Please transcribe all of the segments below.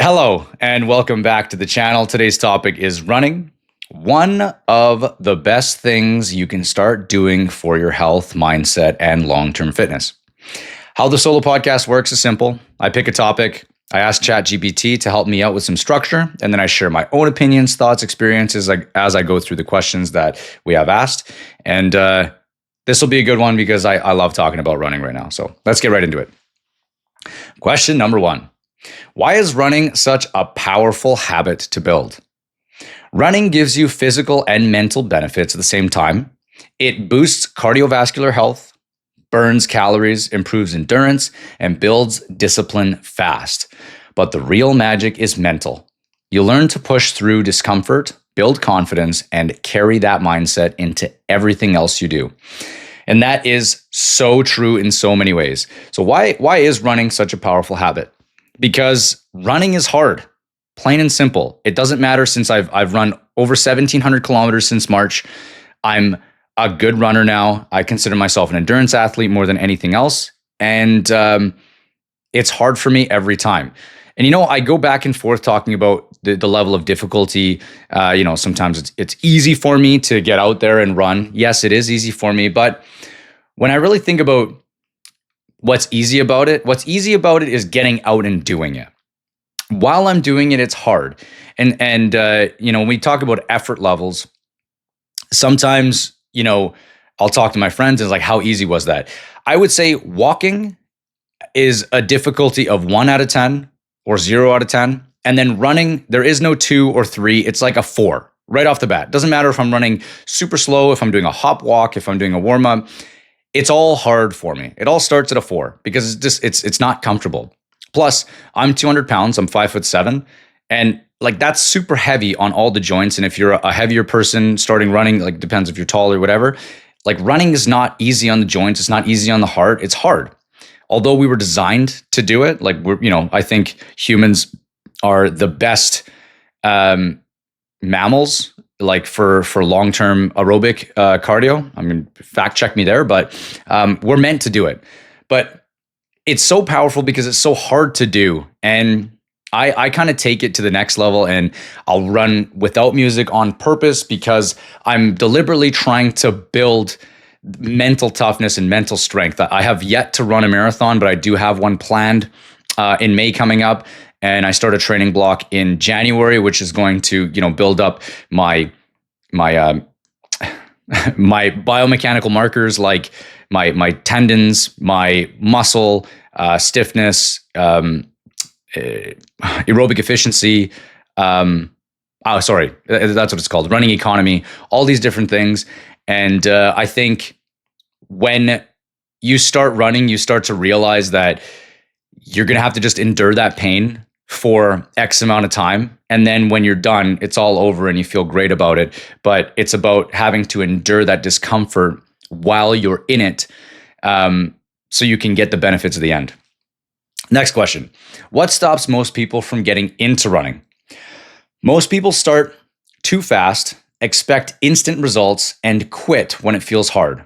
Hello, and welcome back to the channel. Today's topic is running. One of the best things you can start doing for your health, mindset, and long-term fitness. How the solo podcast works is simple. I pick a topic, I ask ChatGPT to help me out with some structure, and then I share my own opinions, thoughts, experiences as I go through the questions that we have asked. And this will be a good one because I love talking about running right now. So let's get right into it. Question number one. Why is running such a powerful habit to build? Running gives you physical and mental benefits at the same time. It boosts cardiovascular health, burns calories, improves endurance, and builds discipline fast. But the real magic is mental. You learn to push through discomfort, build confidence, and carry that mindset into everything else you do. And that is so true in so many ways. So why is running such a powerful habit? Because running is hard, plain and simple. It doesn't matter since I've run over 1,700 kilometers since March. I'm a good runner now. I consider myself an endurance athlete more than anything else. And it's hard for me every time. And, I go back and forth talking about the level of difficulty. Sometimes it's easy for me to get out there and run. Yes, it is easy for me. But when I really think about what's easy about it is getting out and doing it. While I'm doing it, it's hard. And when we talk about effort levels, sometimes, I'll talk to my friends and it's like, how easy was that? I would say walking is a difficulty of 1 out of 10 or 0 out of 10. And then running, there is no 2 or 3. It's like a 4 right off the bat. Doesn't matter if I'm running super slow, if I'm doing a hop walk, if I'm doing a warm up. It's all hard for me. It all starts at a 4 because it's not comfortable. Plus, I'm 200 pounds. I'm 5'7", and that's super heavy on all the joints. And if you're a heavier person starting running, depends if you're tall or whatever. Running is not easy on the joints. It's not easy on the heart. It's hard. Although we were designed to do it, I think humans are the best mammals. For long-term aerobic cardio. I mean, fact check me there, but we're meant to do it. But it's so powerful because it's so hard to do. And I kind of take it to the next level, and I'll run without music on purpose because I'm deliberately trying to build mental toughness and mental strength. I have yet to run a marathon, but I do have one planned in May coming up. And I start a training block in January, which is going to, build up my my biomechanical markers, like my tendons, my muscle stiffness, aerobic efficiency. That's what it's called, running economy. All these different things, and I think when you start running, you start to realize that you're going to have to just endure that pain for X amount of time. And then when you're done, it's all over and you feel great about it. But it's about having to endure that discomfort while you're in it, so you can get the benefits at the end. Next question. What stops most people from getting into running? Most people start too fast, expect instant results, and quit when it feels hard.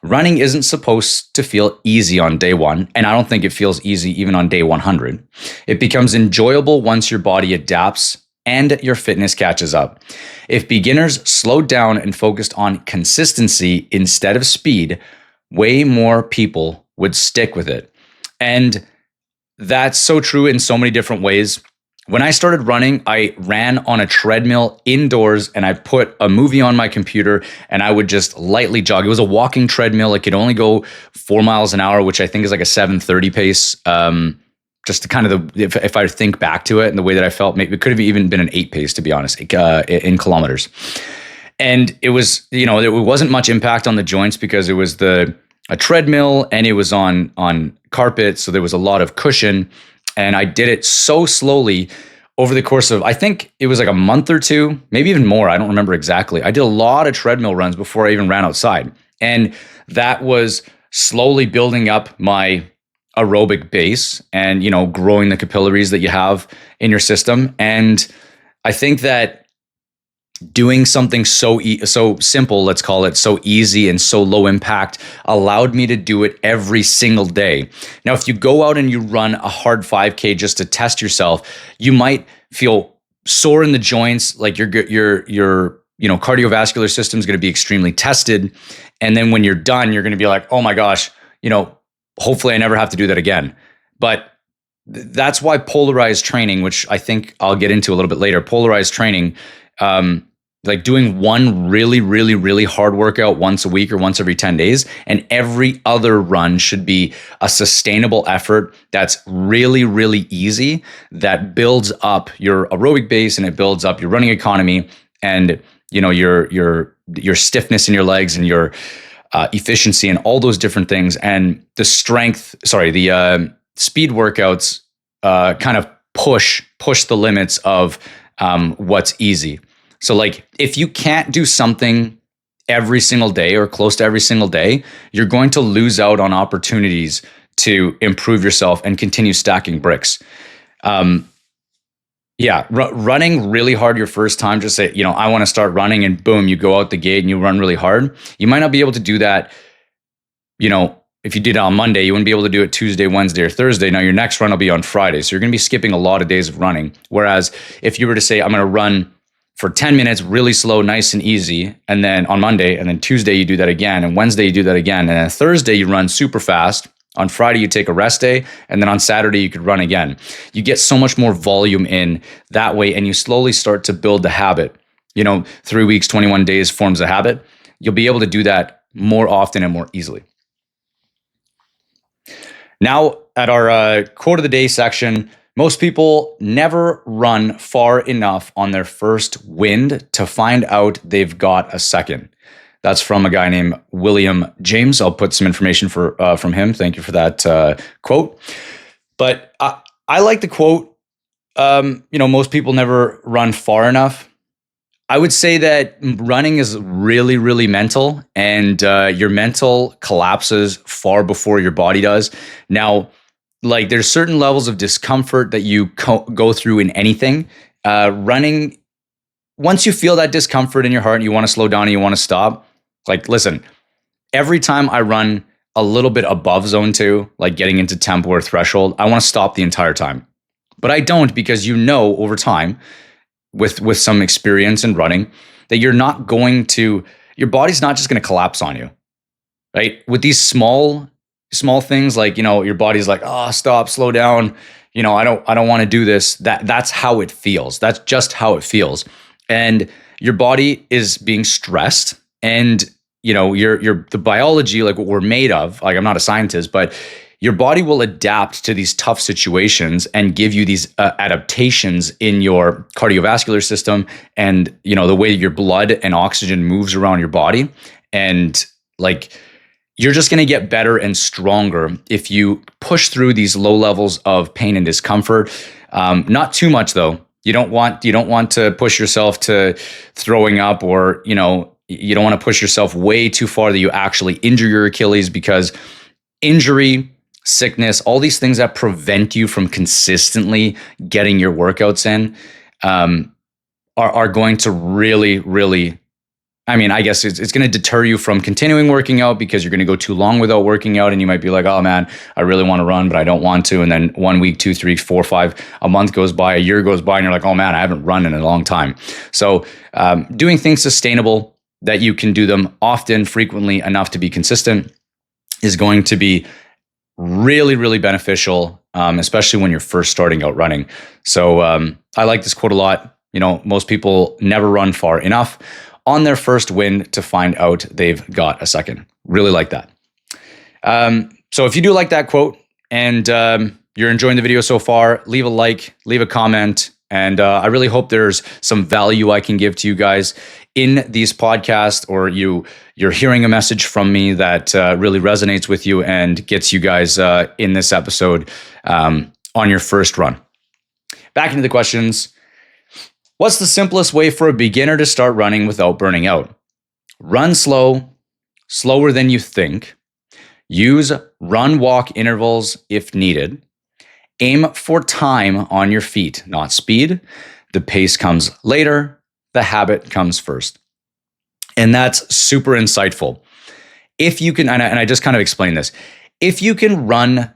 Running isn't supposed to feel easy on day 1, and I don't think it feels easy even on day 100. It becomes enjoyable once your body adapts and your fitness catches up. If beginners slowed down and focused on consistency instead of speed, way more people would stick with it. And that's so true in so many different ways. When I started running, I ran on a treadmill indoors, and I put a movie on my computer and I would just lightly jog. It was a walking treadmill. It could only go 4 miles an hour, which I think is like a 7:30 pace. Just to kind of, if I think back to it and the way that I felt, maybe it could have even been an 8 pace, to be honest, in kilometers. And it was, it wasn't much impact on the joints because it was a treadmill and it was on carpet. So there was a lot of cushion. And I did it so slowly over the course of, I think it was like a month or 2, maybe even more. I don't remember exactly. I did a lot of treadmill runs before I even ran outside. And that was slowly building up my aerobic base and, growing the capillaries that you have in your system. And I think that doing something so simple, let's call it, so easy and so low impact, allowed me to do it every single day. Now, if you go out and you run a hard 5K just to test yourself, you might feel sore in the joints, like your cardiovascular system is going to be extremely tested, and then when you're done, you're going to be like, oh my gosh, hopefully I never have to do that again. But that's why polarized training, which I think I'll get into a little bit later, polarized training, like doing one really, really, really hard workout once a week or once every 10 days, and every other run should be a sustainable effort that's really, really easy, that builds up your aerobic base and it builds up your running economy and your stiffness in your legs and your efficiency and all those different things. And the speed workouts kind of push the limits of what's easy. So like if you can't do something every single day or close to every single day, you're going to lose out on opportunities to improve yourself and continue stacking bricks. Running really hard your first time, just say, I want to start running, and boom, you go out the gate and you run really hard. You might not be able to do that, if you did it on Monday, you wouldn't be able to do it Tuesday, Wednesday, or Thursday. Now your next run will be on Friday. So you're going to be skipping a lot of days of running. Whereas if you were to say, I'm going to run for 10 minutes, really slow, nice and easy, and then on Monday, and then Tuesday you do that again, and Wednesday you do that again, and then Thursday you run super fast. On Friday you take a rest day, and then on Saturday you could run again. You get so much more volume in that way, and you slowly start to build the habit. 3 weeks, 21 days forms a habit. You'll be able to do that more often and more easily. Now, at our quote of the day section, most people never run far enough on their first wind to find out they've got a second. That's from a guy named William James. I'll put some information from him. Thank you for that quote. But I like the quote. Most people never run far enough. I would say that running is really, really mental, and your mental collapses far before your body does. Now, like there's certain levels of discomfort that you go through in anything. Running, once you feel that discomfort in your heart and you want to slow down and you want to stop, like listen, every time I run a little bit above zone 2, like getting into tempo or threshold, I want to stop the entire time. But I don't, because over time, with some experience in running, that you're not going to, your body's not just going to collapse on you, right? With these small things, like, your body's like, oh, stop, slow down. I don't want to do this. That's how it feels. That's just how it feels. And your body is being stressed, and, the biology, like what we're made of, like I'm not a scientist, but your body will adapt to these tough situations and give you these adaptations in your cardiovascular system and, the way your blood and oxygen moves around your body. And like, you're just going to get better and stronger if you push through these low levels of pain and discomfort. Not too much though. You don't want to push yourself to throwing up, or, you don't want to push yourself way too far that you actually injure your Achilles, because injury, sickness, all these things that prevent you from consistently getting your workouts in are going to really, really, I guess it's going to deter you from continuing working out, because you're going to go too long without working out, and you might be like, oh man, I really want to run, but I don't want to. And then 1 week, 2, 3, 4, 5, a month goes by, a year goes by, and you're like, oh man, I haven't run in a long time. So doing things sustainable, that you can do them often, frequently enough to be consistent, is going to be really, really beneficial, especially when you're first starting out running. So I like this quote a lot. Most people never run far enough on their first wind to find out they've got a second. Really like that. So if you do like that quote and you're enjoying the video so far, leave a like, leave a comment, and I really hope there's some value I can give to you guys in these podcasts, or you're hearing a message from me that really resonates with you and gets you guys in this episode on your first run. Back into the questions. What's the simplest way for a beginner to start running without burning out? Run slow, slower than you think. Use run-walk intervals if needed. Aim for time on your feet, not speed. The pace comes later. the habit comes first. And that's super insightful. If you can, and I just kind of explained this, if you can run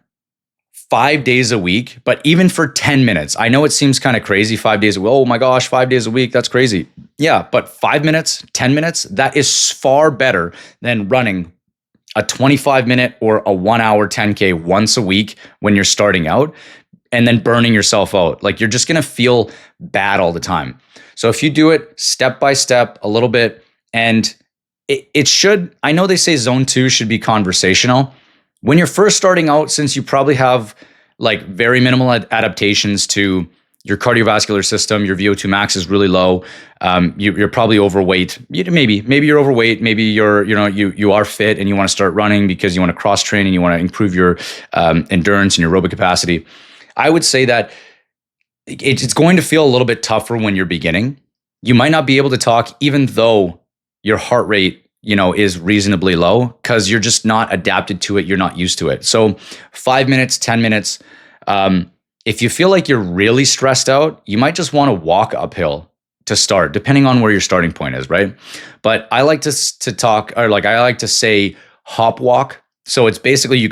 5 days a week, but even for 10 minutes, I know it seems kind of crazy, 5 days a week. Oh my gosh, 5 days a week, that's crazy. Yeah, but 5 minutes, 10 minutes, that is far better than running a 25-minute or a 1 hour 10K once a week when you're starting out and then burning yourself out. Like you're just going to feel bad all the time. So if you do it step by step, a little bit, and it should, I know they say zone 2 should be conversational. When you're first starting out, since you probably have like very minimal adaptations to your cardiovascular system, your VO2 max is really low. You're probably overweight. Maybe you're overweight. Maybe you are fit and you want to start running because you want to cross train and you want to improve your endurance and your aerobic capacity. I would say that it's going to feel a little bit tougher when you're beginning. You might not be able to talk even though your heart rate, is reasonably low because you're just not adapted to it. You're not used to it. So 5 minutes, 10 minutes. If you feel like you're really stressed out, you might just want to walk uphill to start, depending on where your starting point is, right? But I like to talk, or like I like to say hop walk. So it's basically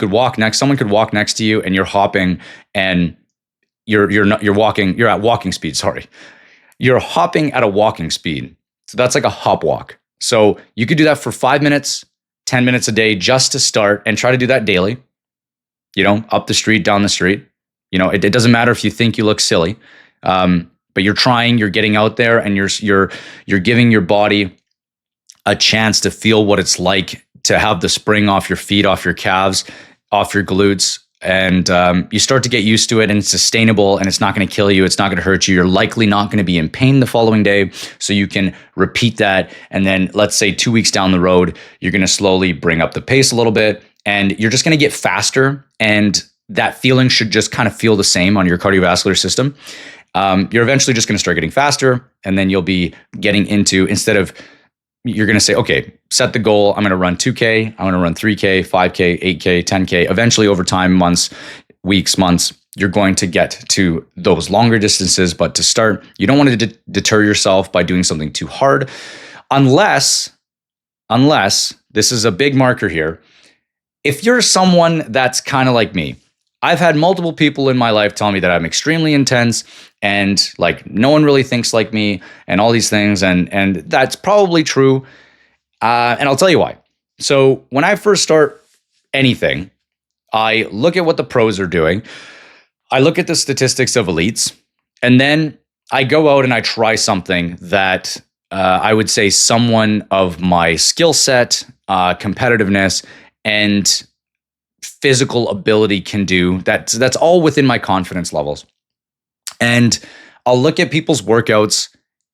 someone could walk next to you and you're hopping and you're at walking speed, sorry. You're hopping at a walking speed. So that's like a hop walk. So you could do that for 5 minutes, 10 minutes a day just to start and try to do that daily, up the street, down the street. It doesn't matter if you think you look silly, but you're trying, you're getting out there and you're giving your body a chance to feel what it's like to have the spring off your feet, off your calves, off your glutes. And you start to get used to it and it's sustainable and it's not going to kill you. It's not going to hurt you. You're likely not going to be in pain the following day. So you can repeat that. And then let's say 2 weeks down the road, you're going to slowly bring up the pace a little bit and you're just going to get faster. And that feeling should just kind of feel the same on your cardiovascular system. You're eventually just going to start getting faster. And then you'll be getting into, you're going to say, okay, set the goal. I'm going to run 2K. I'm going to run 3K, 5K, 8K, 10K. Eventually over time, months, weeks, months, you're going to get to those longer distances. But to start, you don't want to deter yourself by doing something too hard unless this is a big marker here. If you're someone that's kind of like me, I've had multiple people in my life tell me that I'm extremely intense and like no one really thinks like me and all these things. And that's probably true. And I'll tell you why. So when I first start anything, I look at what the pros are doing. I look at the statistics of elites, and then I go out and I try something that I would say someone of my skill set, competitiveness, and physical ability can do. That's all within my confidence levels. And I'll look at people's workouts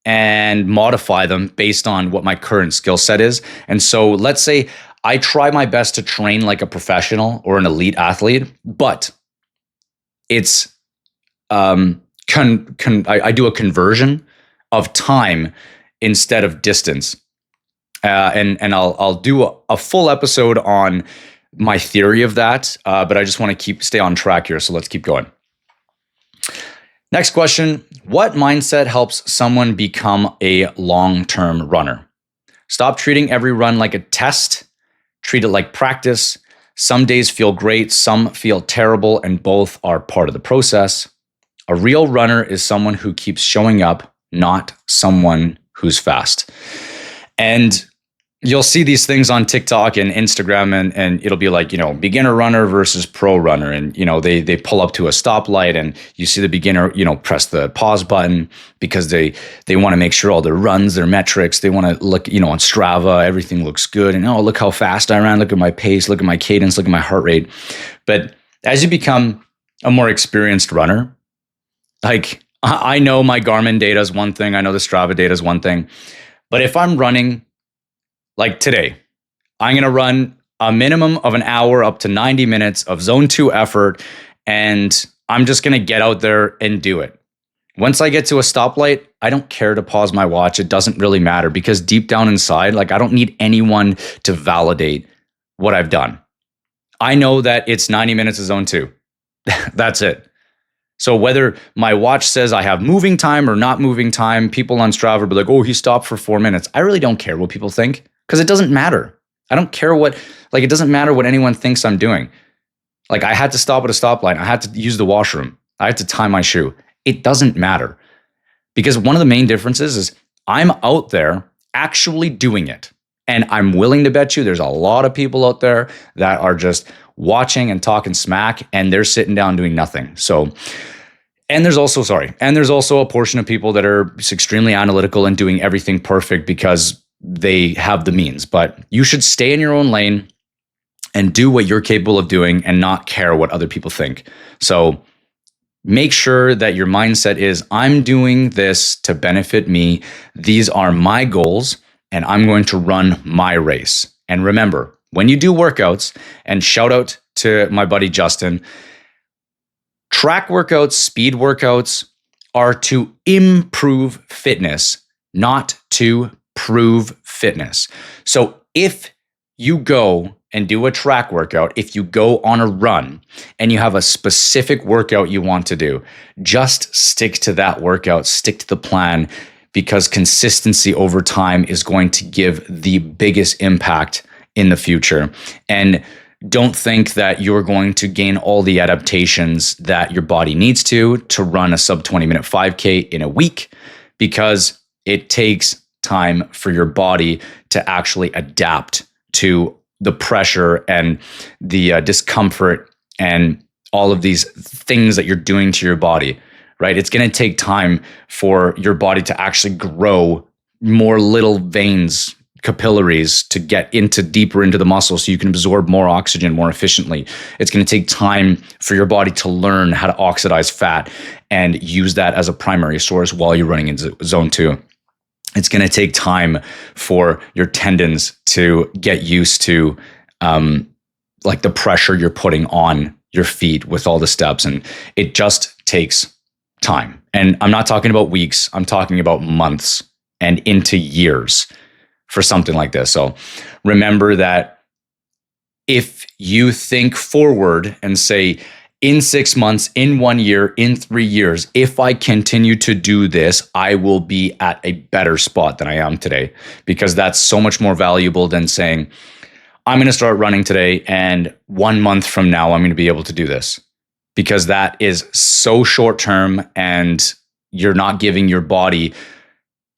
and modify them based on what my current skill set is. And so let's say I try my best to train like a professional or an elite athlete, but it's I do a conversion of time instead of distance. And I'll do a full episode on my theory of that, but I just want to stay on track here. So let's keep going. Next question. What mindset helps someone become a long-term runner? Stop treating every run like a test. Treat it like practice. Some days feel great, some feel terrible, and both are part of the process. A real runner is someone who keeps showing up, not someone who's fast. And you'll see these things on TikTok and Instagram, and it'll be like, beginner runner versus pro runner. And, they pull up to a stoplight and you see the beginner, press the pause button because they want to make sure all their runs, their metrics, they want to look, on Strava, everything looks good. And, look how fast I ran. Look at my pace, look at my cadence, look at my heart rate. But as you become a more experienced runner, like I know my Garmin data is one thing. I know the Strava data is one thing. But if I'm running, like today, I'm going to run a minimum of an hour up to 90 minutes of zone 2 effort, and I'm just going to get out there and do it. Once I get to a stoplight, I don't care to pause my watch. It doesn't really matter because deep down inside, like I don't need anyone to validate what I've done. I know that it's 90 minutes of zone 2. That's it. So whether my watch says I have moving time or not moving time, people on Strava will be like, oh, he stopped for 4 minutes. I really don't care what people think because it doesn't matter. I don't care it doesn't matter what anyone thinks I'm doing. Like I had to stop at a stoplight. I had to use the washroom. I had to tie my shoe. It doesn't matter because one of the main differences is I'm out there actually doing it. And I'm willing to bet you there's a lot of people out there that are just watching and talking smack and they're sitting down doing nothing. And there's also a portion of people that are extremely analytical and doing everything perfect because they have the means. But you should stay in your own lane and do what you're capable of doing and not care what other people think. So make sure that your mindset is, I'm doing this to benefit me. These are my goals and I'm going to run my race. And remember, when you do workouts, and shout out to my buddy Justin, track workouts, speed workouts are to improve fitness, not to prove fitness. So if you go and do a track workout, if you go on a run and you have a specific workout you want to do, just stick to that workout, stick to the plan, because consistency over time is going to give the biggest impact in the future. And don't think that you're going to gain all the adaptations that your body needs to run a sub 20-minute 5K in a week, because it takes time for your body to actually adapt to the pressure and the discomfort and all of these things that you're doing to your body, right? It's going to take time for your body to actually grow more little veins, capillaries, to get deeper into the muscle so you can absorb more oxygen more efficiently. It's going to take time for your body to learn how to oxidize fat and use that as a primary source while you're running in zone 2. It's going to take time for your tendons to get used to like the pressure you're putting on your feet with all the steps. And it just takes time. And I'm not talking about weeks. I'm talking about months and into years for something like this. So remember that if you think forward and say, in 6 months, in 1 year, in 3 years, if I continue to do this, I will be at a better spot than I am today, because that's so much more valuable than saying, I'm going to start running today and 1 month from now, I'm going to be able to do this, because that is so short term and you're not giving your body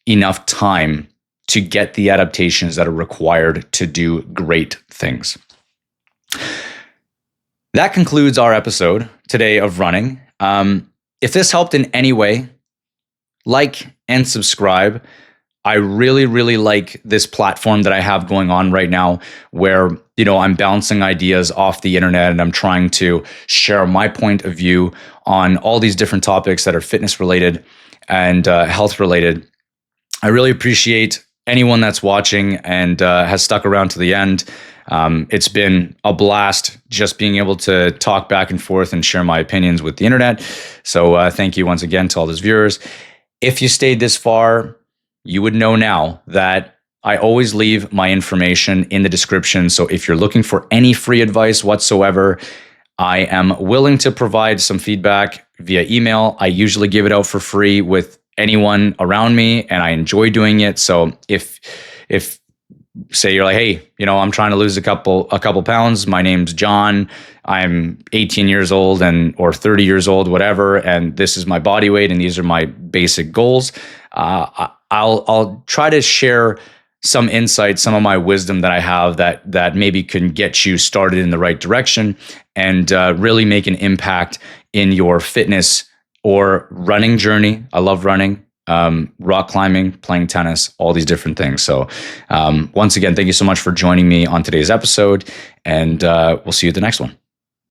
enough time to get the adaptations that are required to do great things. That concludes our episode today of running. If this helped in any way, like and subscribe. I really, really like this platform that I have going on right now where, I'm bouncing ideas off the internet and I'm trying to share my point of view on all these different topics that are fitness related and health related. I really appreciate anyone that's watching and has stuck around to the end. It's been a blast just being able to talk back and forth and share my opinions with the internet. So thank you once again to all those viewers. If you stayed this far, you would know now that I always leave my information in the description. So if you're looking for any free advice whatsoever, I am willing to provide some feedback via email. I usually give it out for free with anyone around me, and I enjoy doing it. So if say you're like, hey, I'm trying to lose a couple pounds. My name's John. I'm 18 years old or 30 years old, whatever, and this is my body weight, and these are my basic goals. I'll try to share some insight, some of my wisdom that I have that maybe can get you started in the right direction and really make an impact in your fitness or running journey. I love running. Rock climbing, playing tennis, all these different things. So once again, thank you so much for joining me on today's episode, and we'll see you at the next one.